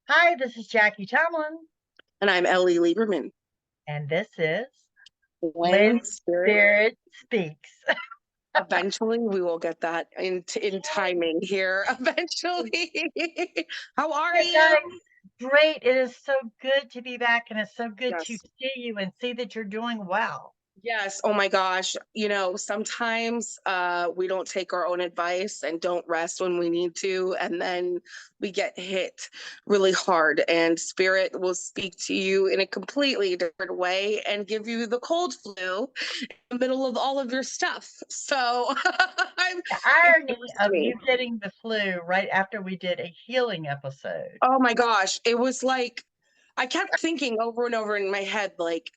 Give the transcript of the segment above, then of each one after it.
Hi, this is Jackie Tomlin, And I'm Ellie Lieberman. and this is When When spirit, Spirit Speaks. eventually we will get that in timing here. Eventually. How are Hey you? guys, great. It is so good to be back, and it's so good to Yes. see you and see that you're doing well. Yes. Oh my gosh. Sometimes we don't take our own advice and don't rest when we need to. And then we get hit really hard. And spirit will speak to you in a completely different way and give you the cold flu in the middle of all of your stuff. So The it irony works to of me. you getting the flu right after we did a healing episode. Oh my gosh. It was like I kept thinking over and over in my head, like,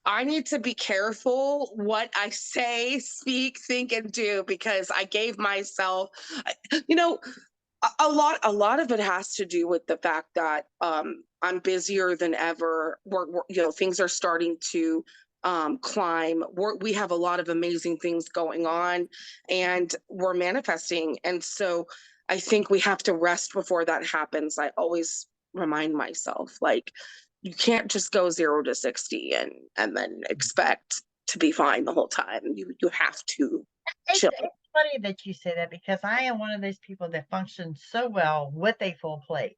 I need to be careful what I say, speak, think, and do because I gave myself, you know, a lot of it has to do with the fact that I'm busier than ever. Things are starting to climb. We have a lot of amazing things going on, and we're manifesting. And so I think we have to rest before that happens. I always remind myself, like, you can't just go 0 to 60 and then expect to be fine the whole time. You have to chill. It's funny that you say that because I am one of those people that functions so well with a full plate.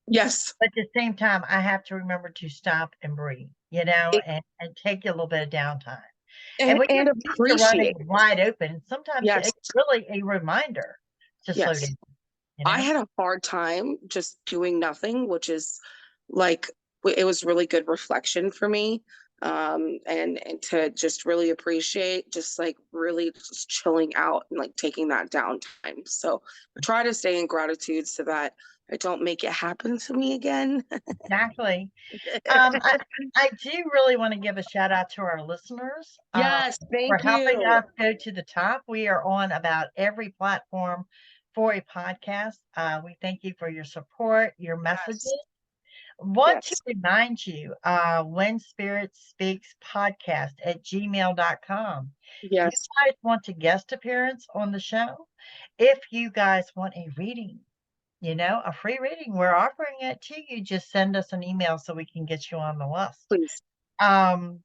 Yes. But at the same time, I have to remember to stop and breathe, and take a little bit of downtime. And when you're And used to running appreciate. wide open, sometimes Yes. it's really a reminder to slow Yes. down, you I know? had a hard time just doing nothing, which is like it was really good reflection for me. And to just really appreciate just like really just chilling out and like taking that downtime. So I try to stay in gratitude so that I don't make it happen to me again. Exactly. I do really want to give a shout out to our listeners Yes, for thank helping you. us go to the top. We are on about every platform for a podcast. We thank you for your support, your messages. Yes. Want to Yes. remind you, When Spirit Speaks podcast at gmail.com. You Yes. guys want a guest appearance on the show? If you guys want a reading, a free reading, we're offering it to you. Just send us an email so we can get you on the list. Please. Um,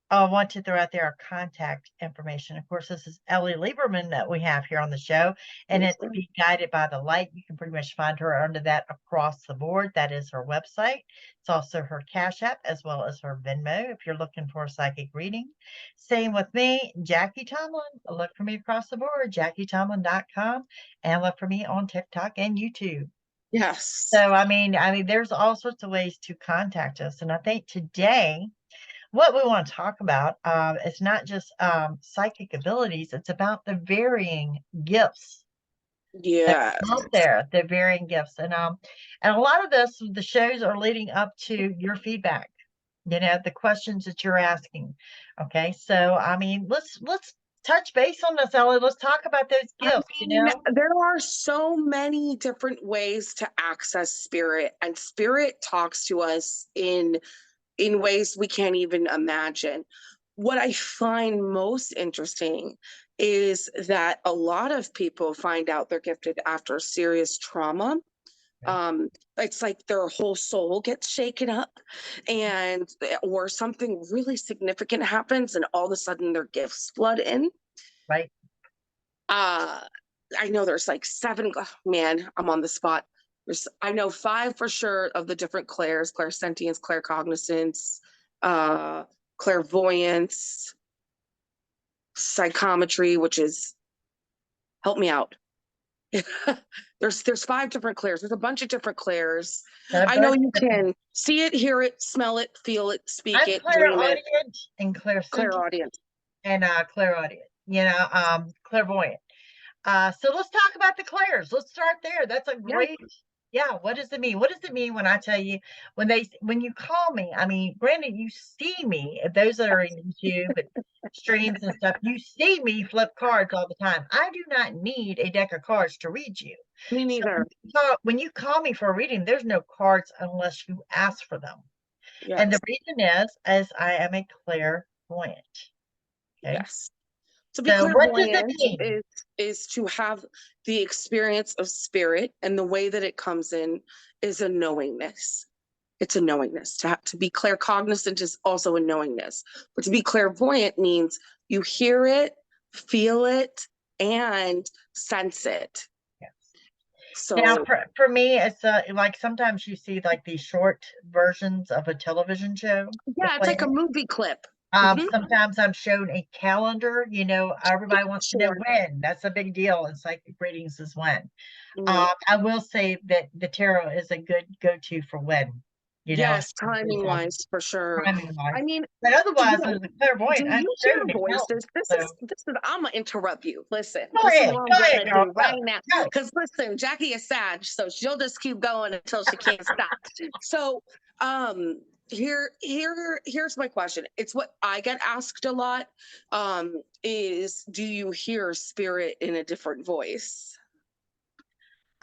I want to throw out there our contact information. Of course, this is Ellie Lieberman that we have here on the show, and Yes. it's Be Guided by the Light. You can pretty much find her under that across the board. That is her website. It's also her Cash App as well as her Venmo if you're looking for a psychic reading. Same with me, Jackie Tomlin. Look for me across the board, JackieTomlin.com, and look for me on TikTok and YouTube. Yes. So I mean, there's all sorts of ways to contact us, and I think today what we want to talk about is not just psychic abilities; it's about the varying gifts that Yes. are out there, the varying gifts, and a lot of this, the shows are leading up to your feedback. The questions that you're asking. Okay, so I mean, let's touch base on this, Ellie. Let's talk about those I gifts. mean, there are so many different ways to access spirit, and spirit talks to us in ways we can't even imagine. What I find most interesting is that a lot of people find out they're gifted after serious trauma. Okay, Um, it's like their whole soul gets shaken up, and or something really significant happens, and all of a sudden their gifts flood in. right. uh I know there's like seven. Oh, man, I'm on the spot. I know five for sure of the different clairs: clairsentience, claircognizance, uh clairvoyance, psychometry, which is, help me out. There's five different clairs. There's a bunch of different clairs. A I know bunch you of different. can see it, hear it, smell it, feel it, speak I'm it, dream it. clairaudient and clairsentient Clairaudient. and clairaudient. Clairvoyant. So let's talk about the clairs. Let's start there. That's a Yes. great. Yeah. What does it mean? What does it mean when I tell you when you call me? I mean, granted, you see me. Those that are in YouTube and streams and stuff, you see me flip cards all the time. I do not need a deck of cards to read you. Me So neither. when you call me for a reading, there's no cards unless you ask for them. And the Yes. reason is, as I am a clairvoyant. Okay. Yes. To be So what does it clairvoyant mean? is to have the experience of spirit, and the way that it comes in is a knowingness. It's a knowingness. To be claircognizant is also a knowingness. But to be clairvoyant means you hear it, feel it, and sense it. Yes. Now, So for me, it's like sometimes you see like these short versions of a television show that yeah, it's play. like a movie clip. Mhm. Sometimes I'm shown a calendar. Everybody wants to know Sure. when. That's a big deal in psychic readings is when. Mhm. I will say that the tarot is a good go-to for when, Yes, timing um, wise, for sure. timing wise. I mean, But you otherwise, know, as a clairvoyant, do I'm you shown hear a calendar. voices? So This is, I'm gonna interrupt you. Listen, go this is ahead, what I'm go ahead, gonna girl, do go, right now. go. Because listen, Jackie is sad, so she'll just keep going until she can't stop. So, here's my question. It's what I get asked a lot. Is do you hear spirit in a different voice,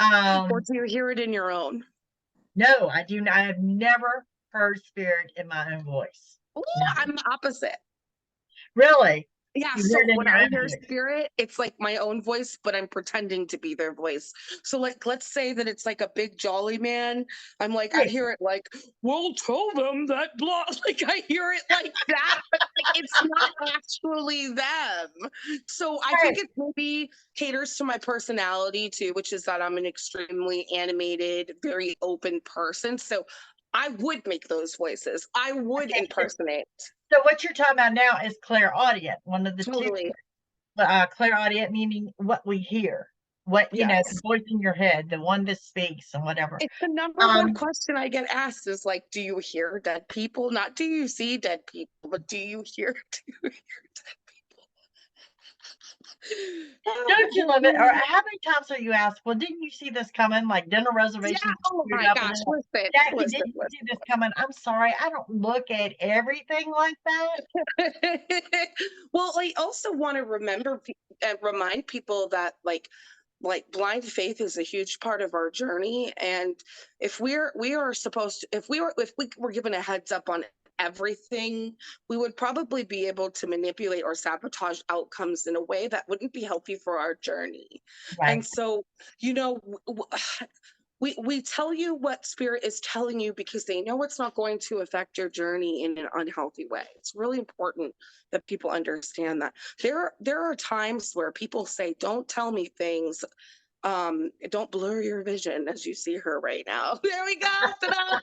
or Um, do you hear it in your own? no, I do not. I have never heard spirit in my own voice. Ooh, Never. I'm the opposite. Really? Yeah, You hear so it in when your I own hear voice. spirit, it's like my own voice, but I'm pretending to be their voice. So like let's say that it's like a big jolly man. I'm like, I Right, hear it like, well, tell them that blah. Like I hear it like that, but like it's not actually them. So I right. think it maybe caters to my personality too, which is that I'm an extremely animated, very open person. So I would make those voices. I would Okay, so impersonate. so what you're talking about now is clairaudient, one of the two. Totally. Clairaudient meaning what we hear, the Yes. voice in your head, the one that speaks and whatever. It's the number one Um, question I get asked is like, do you hear dead people? Not do you see dead people, but do you hear do you hear dead don't you love it? Or people? how many times are you asked, well, didn't you see this coming? Like dinner Yeah, reservations oh screwed my up and gosh, they're like, listen, Jackie, listen, didn't you see this coming? I'm sorry, I don't look at everything like that. listen. Well, I also want to remind people that like blind faith is a huge part of our journey, and if we are supposed to, if we were given a heads up on everything, we would probably be able to manipulate or sabotage outcomes in a way that wouldn't be healthy for our journey. And Right, so, you know, we tell you what spirit is telling you because they know it's not going to affect your journey in an unhealthy way. It's really important that people understand that. There are times where people say, don't tell me things, don't blur your vision as you see her right now. There we go. Ta-da!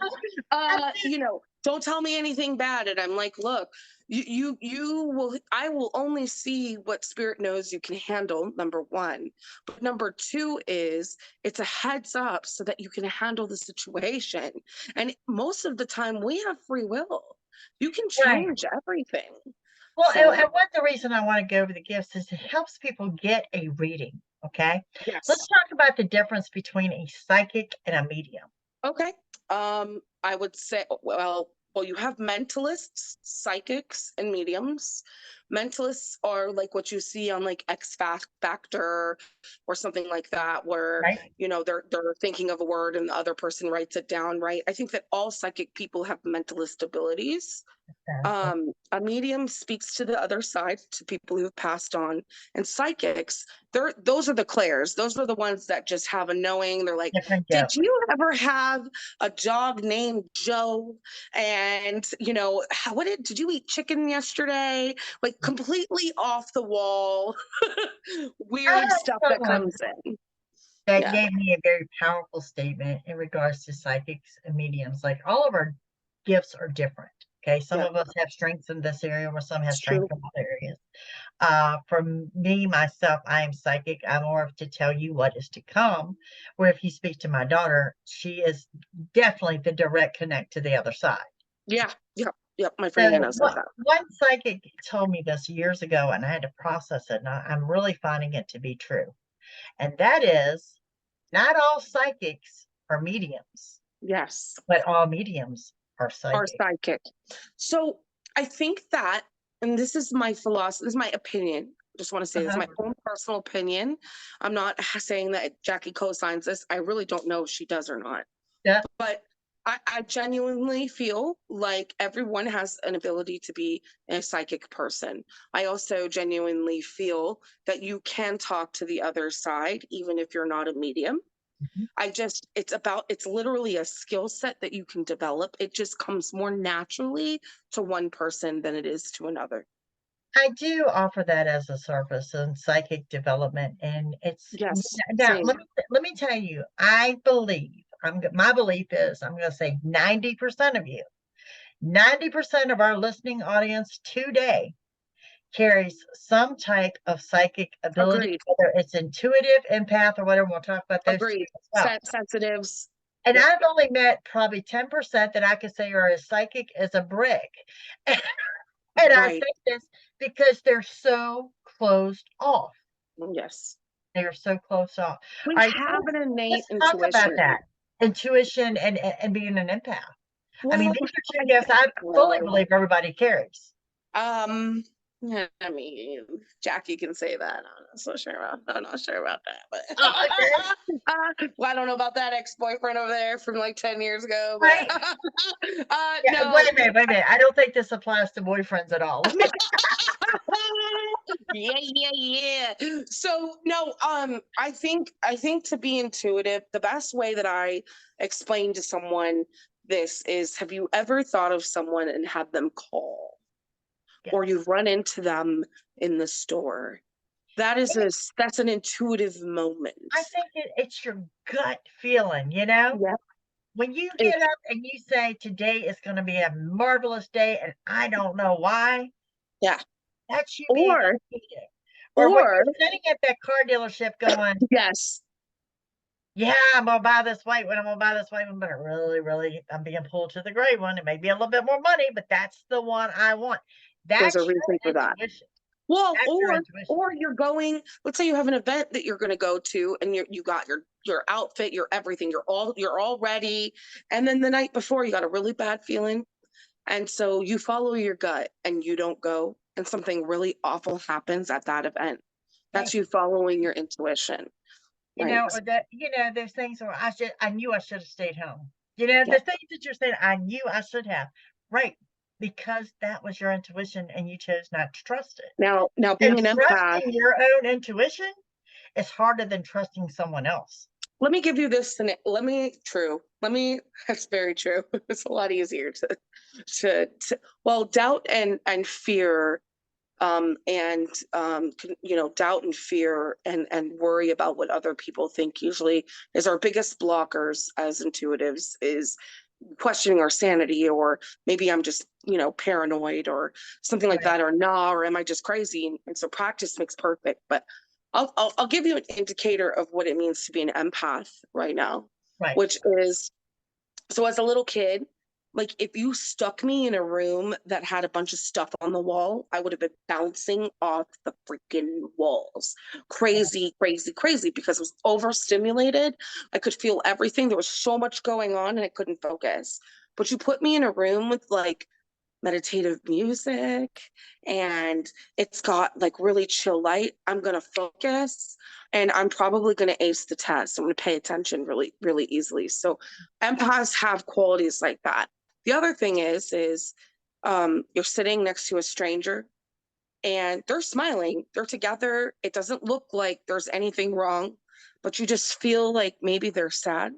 Don't tell me anything bad. And I'm like, look, you will, I will only see what spirit knows you can handle, number one. But number two is it's a heads up so that you can handle the situation. And most of the time we have free will. You can right. change everything. Well, So and what the reason I want to go over the gifts is it helps people get a reading. Okay, let's yes. talk about the difference between a psychic and a medium. Okay. I would say, well, you have mentalists, psychics, and mediums. Mentalists are like what you see on like Factor or something like that, where Right? they're thinking of a word and the other person writes it down, right? I think that all psychic people have mentalist abilities. So, A medium speaks to the other side, to people who have passed on, and psychics, those are the clairs. Those are the ones that just have a knowing. They're like, different did gifts. you ever have a dog named Joe? And what did you eat chicken yesterday? Like completely off the wall, I weird have stuff that someone comes in. that Yeah, gave me a very powerful statement in regards to psychics and mediums. Like all of our gifts are different. Okay, some yeah, of us have strengths in this area, where some have it's strengths true. in other areas. For me, myself, I am psychic. I'm more of to tell you what is to come. Where if you speak to my daughter, she is definitely the direct connect to the other side. Yeah, yeah, yeah. My So friend Hannah's like what that. one psychic told me this years ago, and I had to process it, and I'm really finding it to be true. And that is, not all psychics are mediums, Yes. but all mediums are Our psychic. sidekick. So I think that, and this is my philosophy, this is my opinion. Just want to say this is Uh-huh. my own personal opinion. I'm not saying that Jackie co-signs this. I really don't know if she does or not. Yeah, But I genuinely feel like everyone has an ability to be a psychic person. I also genuinely feel that you can talk to the other side, even if you're not a medium. Mhm. It's literally a skill set that you can develop. It just comes more naturally to one person than it is to another. I do offer that as a service in psychic development, and it's Yes, now same. let me tell you, I believe my belief is I'm going to say 90% of you, 90% of our listening audience today carries some type of psychic ability, Agreed. whether it's intuitive, empath, or whatever. We'll talk about those two Agreed. as well. Sensitives. And Yep. I've only met probably 10% that I could say are as psychic as a brick. And I Right. say this because they're so closed off. Yes. They are so closed off. We All right, so have an innate let's talk about intuition. that intuition and being an empath. I mean, Well, these are two I gifts I fully well, believe everybody carries. yeah, I mean, Jackie can say that. I'm not so sure about. I'm not sure about that, but Oh, okay. well, I don't know about that ex-boyfriend over there from like 10 years ago, but Right. Yeah, no. wait a minute. I don't think this applies to boyfriends at all. Yeah, yeah, yeah. So no, I think to be intuitive, the best way that I explain to someone this is: have you ever thought of someone and had them call, or Yes. you've run into them in the store? That's an intuitive moment. I think it's your gut feeling, you know? Yeah. When you It, get up and you say, "Today is gonna be a marvelous day, and I don't know why," yeah. that's you being Or intuitive. Or when or you're sitting at that car dealership going, yes, "Yeah, I'm gonna buy this white one, I'm gonna buy this white one, but I really I'm being pulled to the gray one. It may be a little bit more money, but that's the one I want." there's a That's reason your for that. intuition. Well, That's your intuition. or you're going, let's say you have an event that you're going to go to and you got your outfit, your everything, you're all ready, and then the night before you got a really bad feeling, and so you follow your gut and you don't go, and something really awful happens at that event. Hey, That's you following your intuition, right? or that, there's things where I knew I should have stayed home. The Yeah. things that you're saying, I knew I should have. Right. Because that was your intuition and you chose not to trust it. Now being And an empath, trusting your own intuition is harder than trusting someone else. let me give you this and let me true. Let me that's very true. It's a lot easier to well, doubt and fear and doubt and fear and worry about what other people think usually is our biggest blockers as intuitives, is questioning our sanity, or maybe I'm just paranoid or something like Right. that, or nah, or am I just crazy? And so practice makes perfect. But I'll give you an indicator of what it means to be an empath right now, Right. which is, so as a little kid, like if you stuck me in a room that had a bunch of stuff on the wall, I would have been bouncing off the freaking walls. Crazy, crazy, crazy, because I was overstimulated. I could feel everything. There was so much going on and I couldn't focus. But you put me in a room with like meditative music and it's got like really chill light, I'm going to focus and I'm probably going to ace the test. I'm going to pay attention really really easily. So empaths have qualities like that. The other thing is you're sitting next to a stranger and they're smiling, they're together, it doesn't look like there's anything wrong, but you just feel like maybe they're sad,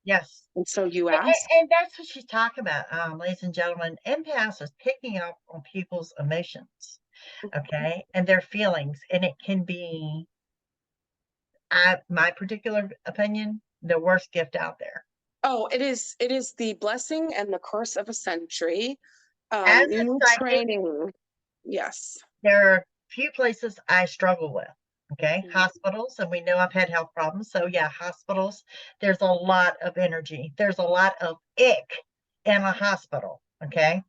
Yes. and so you And, ask. and that's what she's talking about, ladies and gentlemen. Empaths is picking up on people's emotions, okay, and their feelings. And it can be, my particular opinion, the worst gift out there. Oh, it is the blessing and the curse of a century. As You a need psychic, training. Yes. there are few places I struggle with. Okay, Mhm. hospitals, and we know I've had health problems. So yeah, hospitals. There's a lot of energy. There's a lot of ick in a hospital. Okay,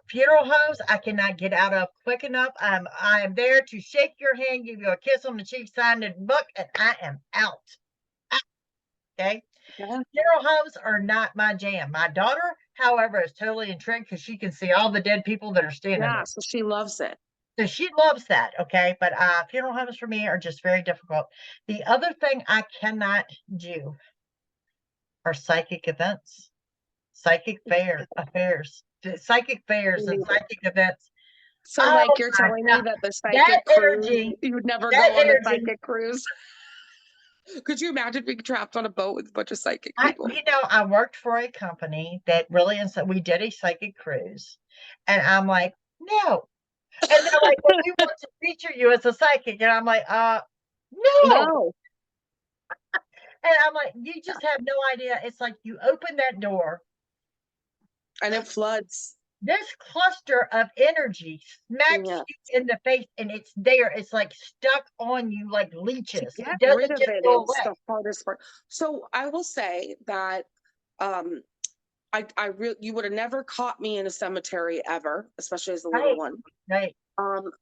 funeral homes I cannot get out of quick enough. I am there to shake your hand, give you a kiss on the cheek, sign the book, and I am out. Okay, Yeah. funeral homes are not my jam. My daughter, however, is totally intrigued because she can see all the dead people that are standing Yeah. there. So she loves it. So she loves that, okay? But funeral homes for me are just very difficult. The other thing I cannot do are psychic events. psychic psychic fairs and psychic events. So, Oh like, you're my telling me God. that the That psychic cruise, energy, you would never that go on the energy. psychic cruise? Could you imagine being trapped on a boat with a bunch of psychic I, people? I worked for a company that really, and so we did a psychic cruise, and I'm like, no. And they're like, well, we want to feature you as a psychic, and I'm like, no. No. And I'm like, you just have no idea. It's like you open that door, And it floods. this cluster of energy smacks Yeah. you in the face, and it's there. It's like stuck on you like To leeches. get It rid doesn't of just it go is away. the hardest part. So I will say that um you would have never caught me in a cemetery ever, especially as a little Right, one. right.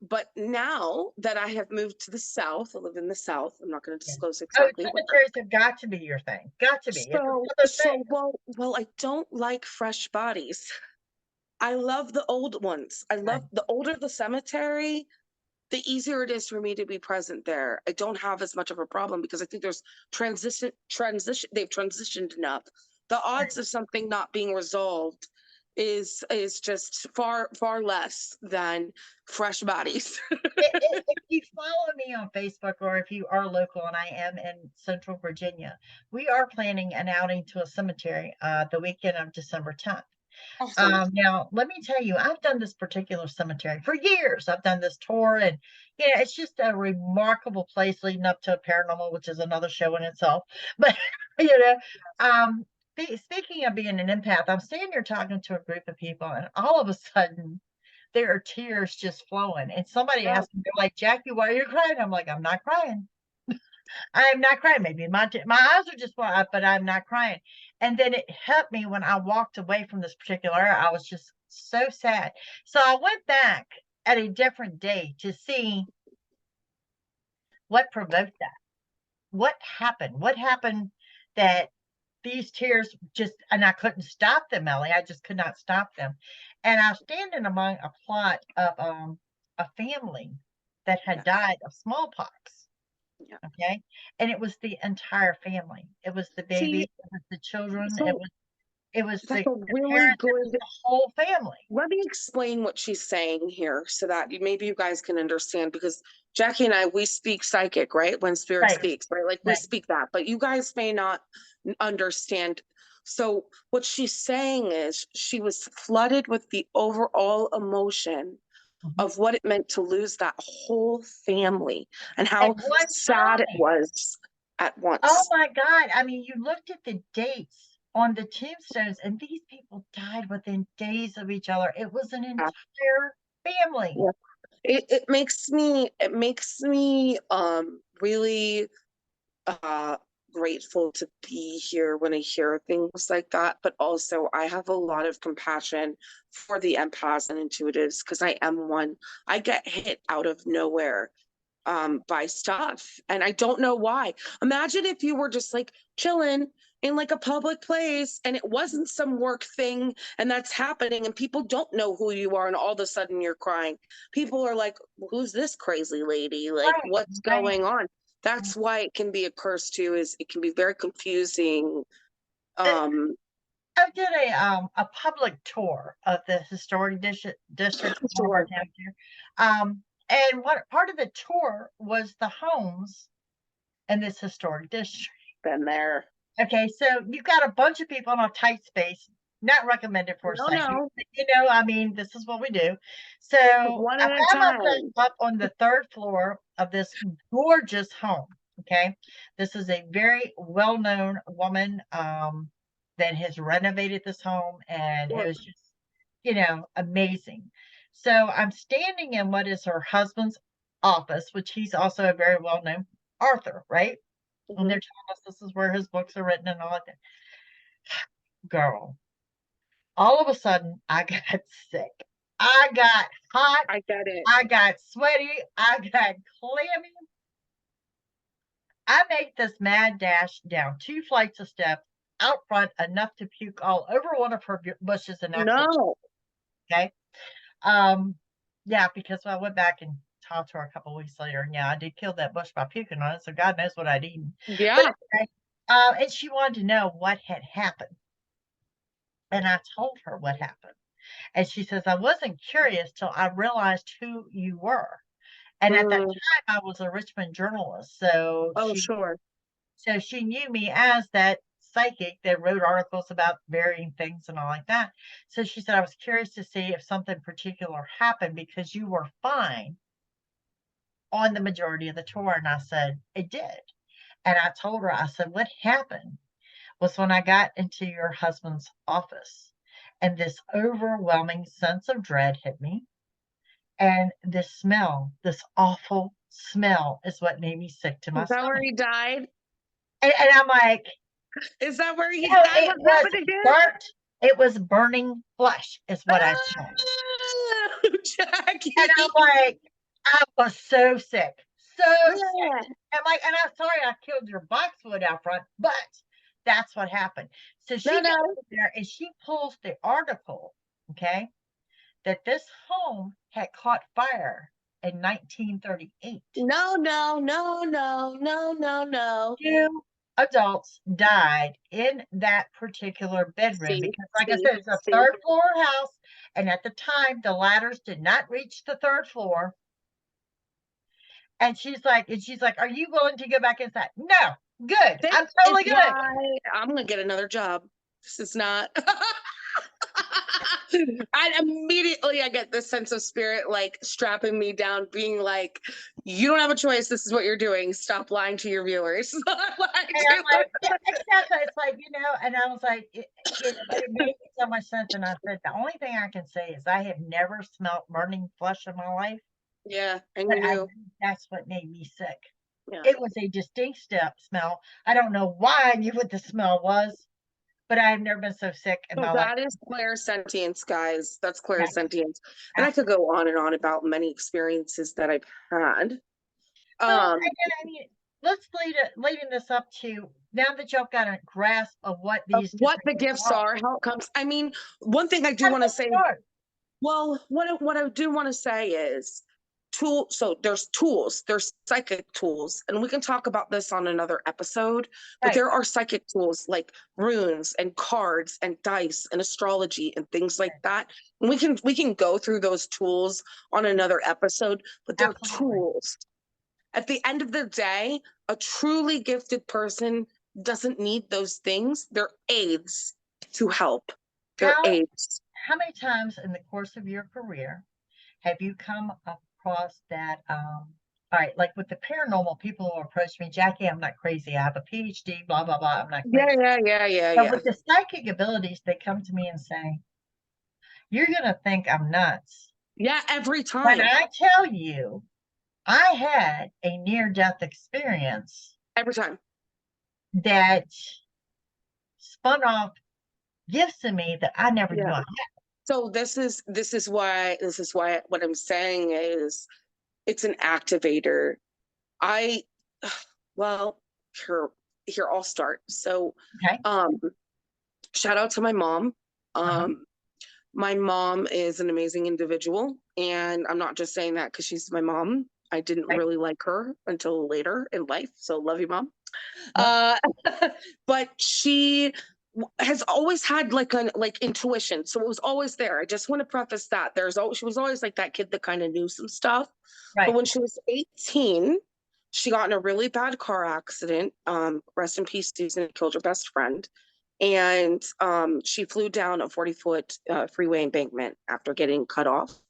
But now that I have moved to the South, I live in the South. I'm not going to Yeah. disclose Oh, exactly where. cemeteries have got to be your thing. Got to be. It's So, another thing. so well, I don't like fresh bodies. I love the old ones. I Right. love the older the cemetery, the easier it is for me to be present there. I don't have as much of a problem because I think there's they've transitioned enough. The odds of something not being resolved is just far less than fresh bodies. If you follow me on Facebook or if you are local, and I am in Central Virginia, we are planning an outing to a cemetery the weekend of December 10th. Awesome. Now, let me tell you, I've done this particular cemetery for years. I've done this tour, and it's just a remarkable place leading up to a paranormal, which is another show in itself. But you know, um, speaking of being an empath, I'm standing here talking to a group of people, and all of a sudden, there are tears just flowing. And somebody Yeah. asked me, they're like, Jackie, why are you crying? I'm like, I'm not crying. I'm not crying. Maybe my eyes are just up, but I'm not crying. And then it helped me when I walked away from this particular area. I was just so sad. So I went back at a different day to see what provoked that. What happened? What happened that these tears just, and I couldn't stop them, Ellie. I just could not stop them. And I was standing among a plot of a family that had Yeah. died of smallpox. Yeah. Okay. And it was the entire family. It was the baby, See, it was the children, so it was that's the a really parents, it was good. the whole family. Let me explain what she's saying here so that maybe you guys can understand because Jackie and I, we speak psychic, right? When spirit Right, speaks, right? Like we right. speak that, but you guys may not understand. So what she's saying is she was flooded with the overall emotion Mhm. of what it meant to lose that whole family and At how one sad it time. was at Oh once. my God. I mean, you looked at the dates on the tombstones, and these people died within days of each other. It was an entire family. Yeah. It makes me really uh grateful to be here when I hear things like that, but also I have a lot of compassion for the empaths and intuitives because I am one. I get hit out of nowhere by stuff and I don't know why. Imagine if you were just like chilling in like a public place and it wasn't some work thing and that's happening and people don't know who you are and all of a sudden you're crying. People are like, who's this crazy lady? Like, Right, what's right. going on? That's why it can be a curse too, is it can be very confusing. Uh, Um, I did a public tour of the historic district of one of our sure. towns here. And what part of the tour was the homes in this historic district. Been there. Okay, so you've got a bunch of people in a tight space, not recommended for a No, psychic. no. I mean, this is what we do. So One I at a found myself time. up on the third floor of this gorgeous home. Okay, this is a very well-known woman that has renovated this home, and it was just, amazing. So I'm standing in what is her husband's office, which he's also a very well-known author, right? And Mhm. they're telling us this is where his books are written and all that. Girl, all of a sudden I got sick. I got hot. I get it. I got sweaty. I got clammy. I made this mad dash down 2 flights of steps out front, enough to puke all over one of her bushes and absolutely. No. Okay. Um, yeah, because I went back and talked to her a couple weeks later, and yeah, I did kill that bush by puking on it, so God knows what I'd eaten. But Yeah. anyway, and she wanted to know what had happened. And I told her what happened. And she says, I wasn't curious till I realized who you were. And at that Mm. time, I was a Richmond journalist. So Oh, sure. she knew me as that psychic that wrote articles about varying things and all like that. So she said, I was curious to see if something particular happened because you were fine on the majority of the tour. And I said, it did. And I told her, I said, what happened was when I got into your husband's office and this overwhelming sense of dread hit me. And this smell, this awful smell, is what made me sick to my Is that where stomach. he died? And I'm like, Is that where he no, died? it What was happened again? burnt. It was burning flesh, is what I smelled. Oh, And Jackie. I'm like, I was so sick, so sick. Yeah. I'm like, and I'm sorry I killed your boxwood out front, but that's what happened. So No, she no, goes in there and she pulls the article, okay, that this home had caught fire in 1938. no, no, no, no, no, no, no. Two adults died in that particular bedroom See, because, like I see, said, it's a see. third floor house. And at the time, the ladders did not reach the third floor. And she's like, are you willing to go back inside? No, good. This I'm is totally good. why I'm gonna get another job. This is not. I get this sense of spirit like strapping me down, being like, "You don't have a choice. This is what you're doing. Stop lying to your viewers." And I'm like, yeah, exactly. It's like, and I was like, but it made so much sense. And I said, the only thing I can say is I have never smelled burning flesh in my life, Yeah, and but you I knew. think that's what made me sick. Yeah. It was a distinct smell. I don't know why I knew what the smell was, but I have never been so sick in So my life. that is clairsentience, guys. That's Yeah, clairsentience. And I could absolutely. go on and on about many experiences that I've had. So, Um, again, I mean, let's leading this up to now that y'all got a grasp of what of these what different the things gifts are. are, how it comes. I mean, one thing I do How did want to that say, start? well, what I do want to say is so there's tools, there's psychic tools, and we can talk about this on another episode, but Right. there are psychic tools like runes and cards and dice and astrology and things like that. And we can go through those tools on another episode, but they're Absolutely. tools. At the end of the day, a truly gifted person doesn't need those things. They're aids to help. They're How aids. how many times in the course of your career have you come across that? All right, like with the paranormal, people will approach me, Jackie, I'm not crazy. I have a PhD, blah, blah, blah. I'm not Yeah, crazy. yeah, yeah, yeah, But yeah. with the psychic abilities, they come to me and say, you're going to think I'm nuts. Yeah, every When time. I tell you I had a near death experience Every time. that spun off gifts to me that I never knew Yeah. I had. So this is why what I'm saying is it's an activator. I well, here here I'll start. So Okay. um shout out to my mom. Uh-huh. My mom is an amazing individual, and I'm not just saying that because she's my mom. I didn't Right. really like her until later in life, so love you, mom. Well, Uh, but she has always had like intuition, so it was always there. I just want to preface that she was always like that kid that kind of knew some stuff. But right. when she was 18, she got in a really bad car accident. Rest in peace, Susan, killed her best friend. And she flew down a 40-foot freeway embankment after getting cut off,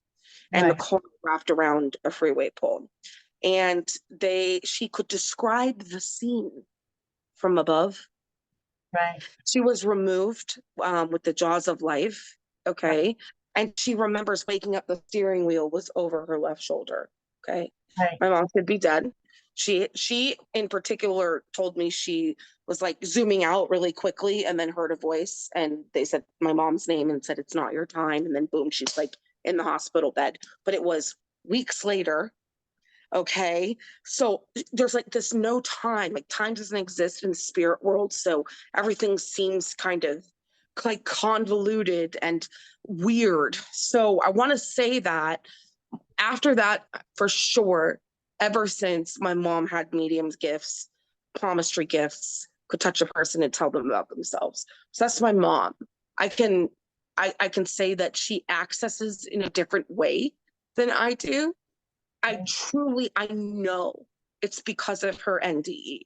and the Right. car wrapped around a freeway pole. And she could describe the scene from above. Right. She was removed with the jaws of life. Right. Okay. And she remembers waking up, the steering wheel was over her left shoulder. Okay. Right. My mom could be dead. She in particular told me she was like zooming out really quickly and then heard a voice, and they said my mom's name and said it's not your time, and then boom, she's like in the hospital bed. But it was weeks later. Okay. So there's like this no time, like time doesn't exist in the spirit world. So everything seems kind of like convoluted and weird. So I want to say that after that, for sure, ever since my mom had medium's gifts, palmistry gifts, could touch a person and tell them about themselves. So that's my mom. I can I can say that she accesses in a different way than I do. I know it's because of her NDE.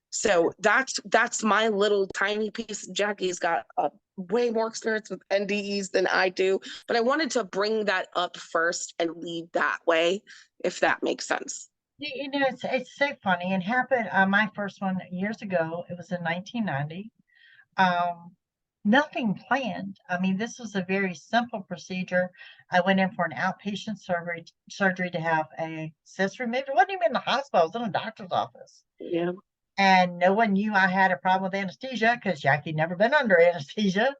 So that's my little tiny piece. Jackie's got way more experience with NDEs than I do, but I wanted to bring that up first and lead that way, if that makes sense. It's so funny. It happened. My first one years ago. It was in 1990. Um, Nothing planned. I mean, this was a very simple procedure. I went in for an outpatient surgery to have a cyst removed. It wasn't even in the hospital. It was in a doctor's office. Yeah. And no one knew I had a problem with anesthesia because Jackie never been under anesthesia.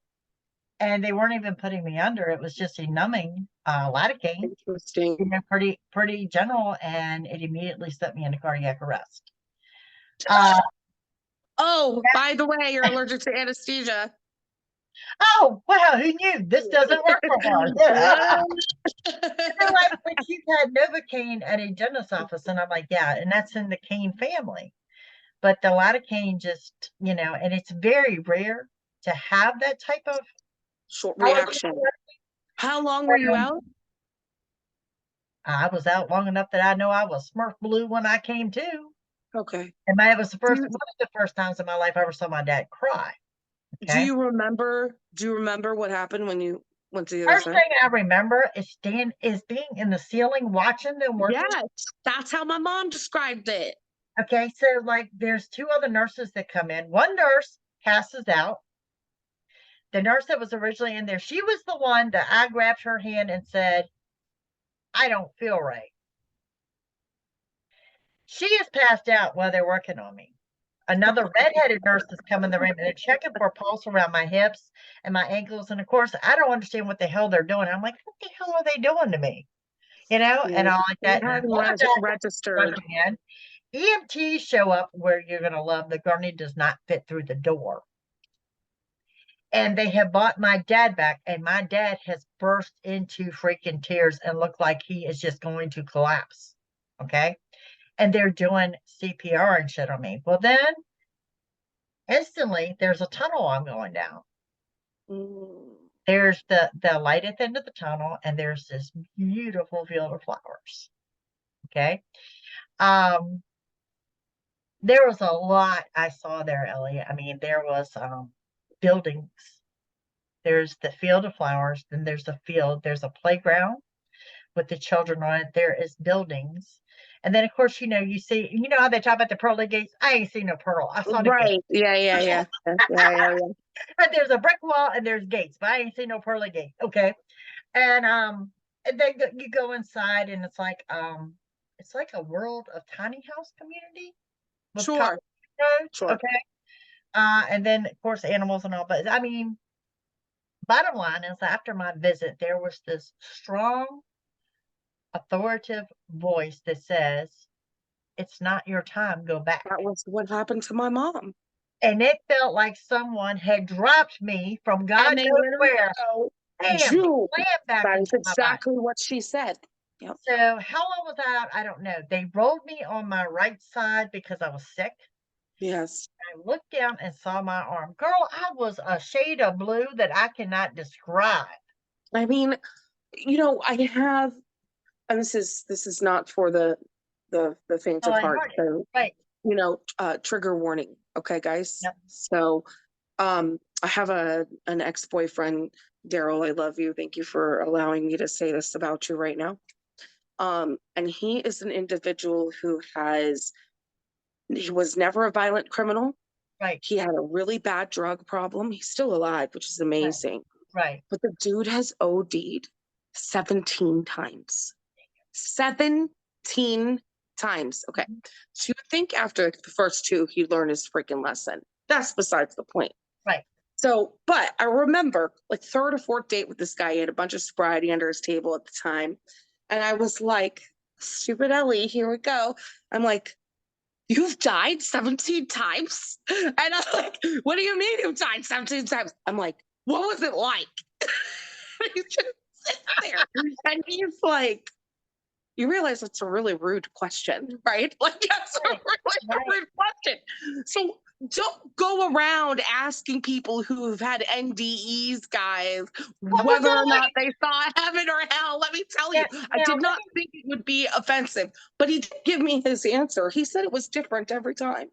And they weren't even putting me under. It was just a numbing lidocaine, Interesting. pretty general, and it immediately set me into cardiac arrest. Uh, Oh, by the way, you're allergic to anesthesia. oh, wow, who knew? This doesn't work for her. They're like, but you've had Novocaine at a dentist's office. And I'm like, yeah, and that's in the cane family. But the lidocaine just, and it's very rare to have that type of Short allergy. reaction. How long were you out? I was out long enough that I know I was Smurf blue when I came to. Okay. And it was one of the first times in my life I ever saw my dad cry. Do you remember what happened when you went to the other First side? thing I remember is being in the ceiling watching them work. Yes, that's how my mom described it. Okay, so like there's two other nurses that come in. One nurse passes out. The nurse that was originally in there, she was the one that I grabbed her hand and said, I don't feel right. She is passed out while they're working on me. Another redheaded nurse has come in the room and they're checking for a pulse around my hips and my ankles. And of course, I don't understand what the hell they're doing. I'm like, what the hell are they doing to me? And all like that. And Registered. EMTs show up where you're going to love. The gurney does not fit through the door. And they have bought my dad back, and my dad has burst into freaking tears and looked like he is just going to collapse. Okay. And they're doing CPR and shit on me. Well, then instantly there's a tunnel I'm going down. There's the light at the end of the tunnel, and there's this beautiful field of flowers. Okay. There was a lot I saw there, Ellie. I mean, there was buildings. There's the field of flowers, then there's a field, there's a playground with the children on it. There is buildings. And then of course, you see, how they talk about the pearly gates? I ain't seen no pearl. I saw the gate. Yeah. And there's a brick wall and there's gates, but I ain't seen no pearly gate. Okay. And then you go inside and it's like a world of tiny house community. Sure. Okay. And then of course animals and all, but I mean, bottom line is after my visit, there was this strong, authoritative voice that says, it's not your time, go back. That was what happened to my mom. And it felt like someone had dropped me from God knows where. That is exactly what she said. Yep. So how long was I out? I don't know. They rolled me on my right side because I was sick. Yes. I looked down and saw my arm. Girl, I was a shade of blue that I cannot describe. I mean, I have, and this is not for the faint of heart. So, right. Trigger warning. Okay, guys. Yep. So, I have an ex-boyfriend, Daryl. I love you. Thank you for allowing me to say this about you right now. And he is an individual who he was never a violent criminal. Right. He had a really bad drug problem. He's still alive, which is amazing. Right. But the dude has OD'd 17 times. 17 times. Okay. So you would think after the first two, he'd learn his freaking lesson. That's besides the point. Right. So, but I remember like third or fourth date with this guy. He had a bunch of sobriety under his table at the time. And I was like, stupid Ellie, here we go. I'm like, you've died 17 times? And I'm like, what do you mean you've died 17 times? I'm like, what was it like? He's just sitting there. And he's like, you realize it's a really rude question, right? Like, that's a really rude question. So don't go around asking people who've had NDEs, guys, What was whether or that like? not they saw heaven or hell. Let me tell Yeah, you, I now did let not me. think it would be offensive, but he did give me his answer. He said it was different every time.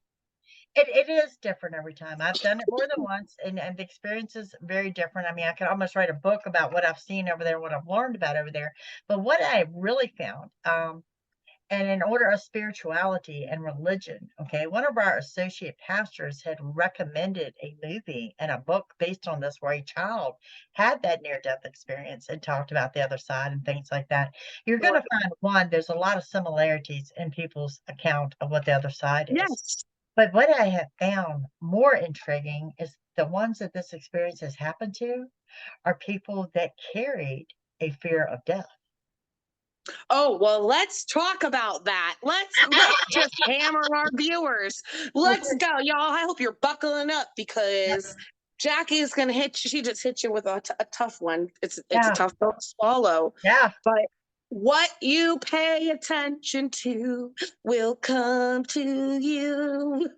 It is different every time. I've done it more than once, and the experience is very different. I mean, I could almost write a book about what I've seen over there, what I've learned about over there. But what I really found, and in order of spirituality and religion, okay, one of our associate pastors had recommended a movie and a book based on this, where a child had that near-death experience and talked about the other side and things like that. You're going to find one, there's a lot of similarities in people's account of what the other side is. Yes. But what I have found more intriguing is the ones that this experience has happened to are people that carried a fear of death. Oh, well, let's talk about that. Let's just hammer our viewers. Let's Okay. go, y'all. I hope you're buckling up Yeah, because Jackie is gonna hit you. She just hit you with a tough one. It's a yeah, tough pill to swallow. yeah, But what you pay attention to will come to you.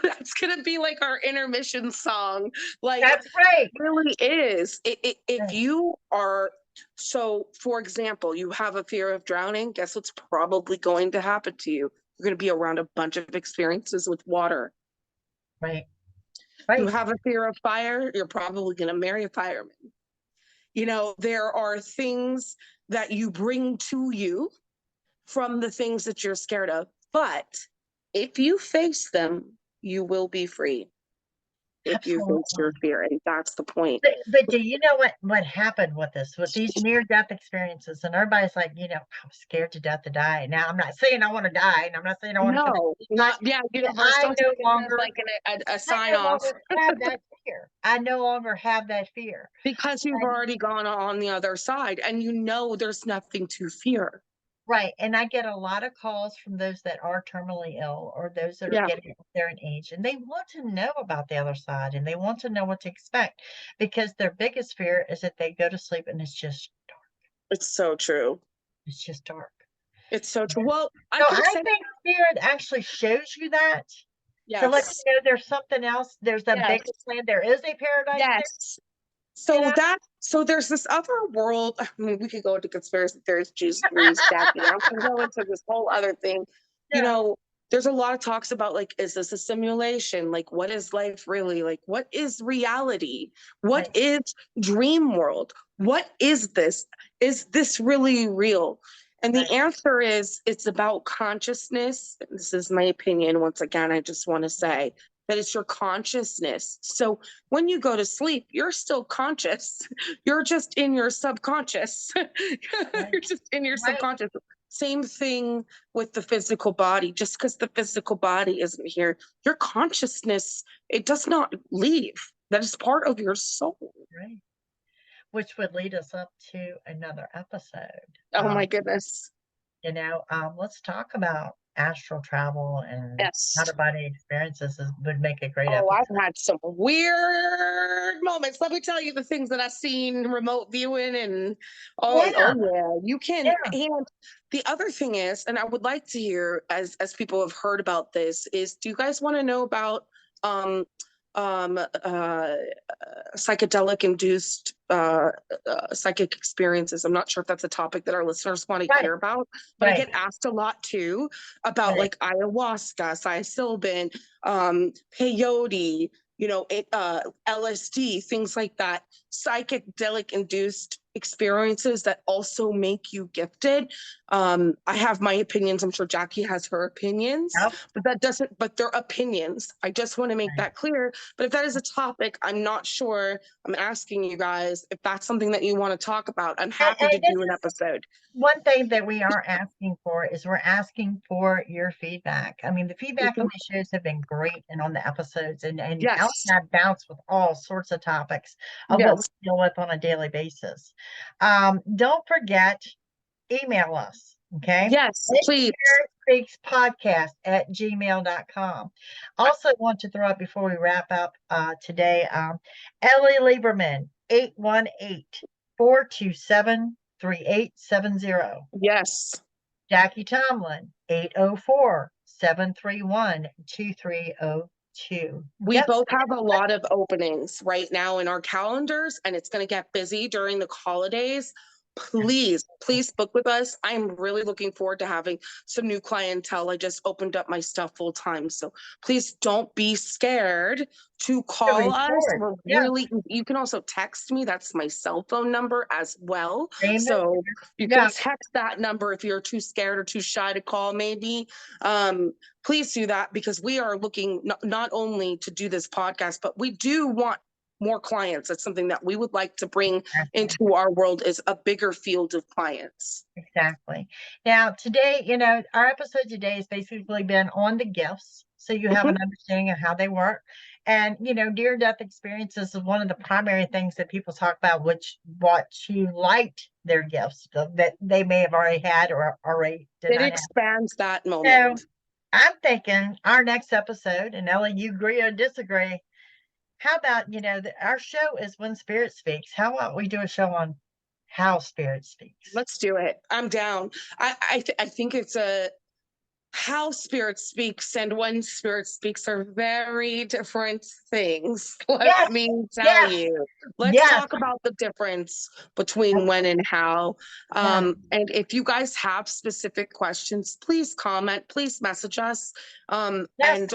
That's gonna be like our intermission song. Like, that's right. really is. If Yeah, you are, so for example, you have a fear of drowning, guess what's probably going to happen to you? You're going to be around a bunch of experiences with water. right, You right, have a fear of fire, you're probably going to marry a fireman. You know, there are things that you bring to you from the things that you're scared of, but if you face them, you will be free. If you face your absolutely. fear, and that's the point. But do you know what happened with this, with these near death experiences? And everybody's like, I'm scared to death to die. Now, I'm not saying I want to die, and I'm not saying I want to commit No, suicide, not yeah, but universe. Don't take this as like a I sign no off longer have that fear. I no longer have that fear. because you've And already gone on the other side and you know there's nothing to fear. right, and I get a lot of calls from those that are terminally ill or those that are Yeah, getting up there in age, and they want to know about the other side and they want to know what to expect, because their biggest fear is that they go to sleep and it's just dark. it's so true. It's just dark. It's so true. Well, I So can I say think spirit actually shows you that to let yes, you know there's something else. There's a yes, bigger plan. There is a paradise there, yes. you So know? that so there's this other world. I mean, we could go into conspiracy theories, juice theories, Jackie. I'm gonna go into this whole other thing. You Yeah, know, there's a lot of talks about like, is this a simulation? Like, what is life really? Like, what is reality? What right, is dream world? What is this? Is this really real? And the right. answer is it's about consciousness. This is my opinion. Once again, I just want to say that it's your consciousness. So when you go to sleep, you're still conscious. You're just in your subconscious. Right, You're just in your right. subconscious. Same thing with the physical body. Just because the physical body isn't here, your consciousness, it does not leave. That is part of your soul. Right. Which would lead us up to another episode. Oh my goodness. Let's talk about astral travel and Yes. out of body experiences would make a great Oh, I've episode. had some weird moments. Let me tell you the things that I've seen remote viewing and Yeah, oh yeah, you can. yeah, And the other thing is, and I would like to hear as people have heard about this, is do you guys want to know about um um uh psychedelic induced psychic experiences? I'm not sure if that's a topic that our listeners want to right, hear about, but I right, get asked a lot too about right. like ayahuasca, psilocybin, peyote, LSD, things like that, psychedelic induced experiences that also make you gifted. I have my opinions. I'm sure Jackie has her opinions, Yep, but that doesn't, but they're opinions. I just want to make right. that clear. But if that is a topic, I'm not sure. I'm asking you guys if that's something that you want to talk about. I'm happy to And this do an is episode. one thing that we are asking for, is we're asking for your feedback. I mean, the feedback on Mhm. these shows have been great and on the episodes, and Ellen Yes. and I bounce with all sorts of topics of what we Yes. deal with on a daily basis. Don't forget, email us, okay? Yes, please. Podcast@gmail.com. Also want to throw out before we wrap up today, Ellie Lieberman, 818-427-3870. Yes. Jackie Tomlin, 804-731-2302. too. We Yep. both have a lot of openings right now in our calendars, and it's going to get busy during the holidays. Please, please book with us. I'm really looking forward to having some new clientele. I just opened up my stuff full time. So please don't be scared to To call us. report. We're Yeah. really, you can also text me. That's my cell phone number as well. Name it. So you can Yeah. text that number if you're too scared or too shy to call, maybe. Please do that, because we are looking not only to do this podcast, but we do want more clients. That's something that we would like to bring Exactly. into our world, is a bigger field of clients. Exactly. Now, today, our episode today has basically been on the gifts. So you have Mhm. an understanding of how they work. And, near death experiences is one of the primary things that people talk about, which what you liked their gifts that they may have already had or already did It not have. expands that So moment. I'm thinking our next episode, and Ellie, you agree or disagree? How about, our show is When Spirit Speaks. How about we do a show on how spirit speaks? Let's do it. I'm down. I think it's a how spirit speaks and when spirit speaks are very different things. Let Yes, me tell yes, you. Let's yes, talk about the difference between when and how. yes, And if you guys have specific questions, please comment, please message us. yes. And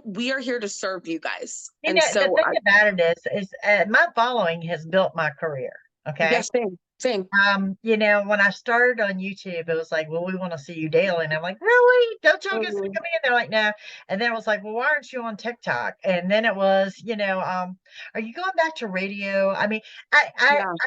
we are here to serve you guys. And The so, thing about it is my following has built my career. Okay. yes, same, same. When I started on YouTube, it was like, well, we want to see you daily. And I'm like, really? Don't y'all get sick Mhm. of me? And they're like, no. And then it was like, well, why aren't you on TikTok? And then it was, are you going back to radio? I mean, I Yeah. gonna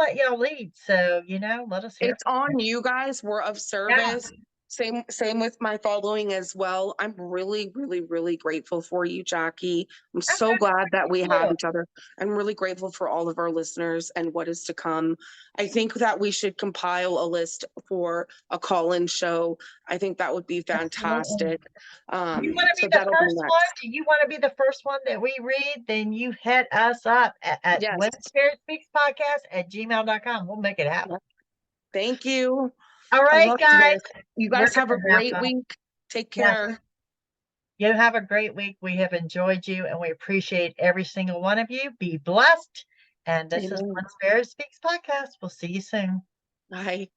let y'all lead. So, let us hear It's from you. on you guys. We're of Yeah, service. Same with my following as well. I'm really, really, really grateful for you, Jackie. I'm I'm so glad that we grateful have too. each other. I'm really grateful for all of our listeners and what is to come. I think that we should compile a list for a call-in show. I think that would be Absolutely. fantastic. You want to be So the that'll be first one? next. Do you want to be the first one that we read? Then you hit us up at When Yes. Spirit Speaks Podcast at gmail.com. We'll make it happen. Thank you. All I right, love guys. this. You We're guys have a going to wrap great up. week. Take Yes. care. You have a great week. We have enjoyed you and we appreciate every single one of you. Be blessed. And this is Amen. When Spirit Speaks Podcast. We'll see you soon. Bye.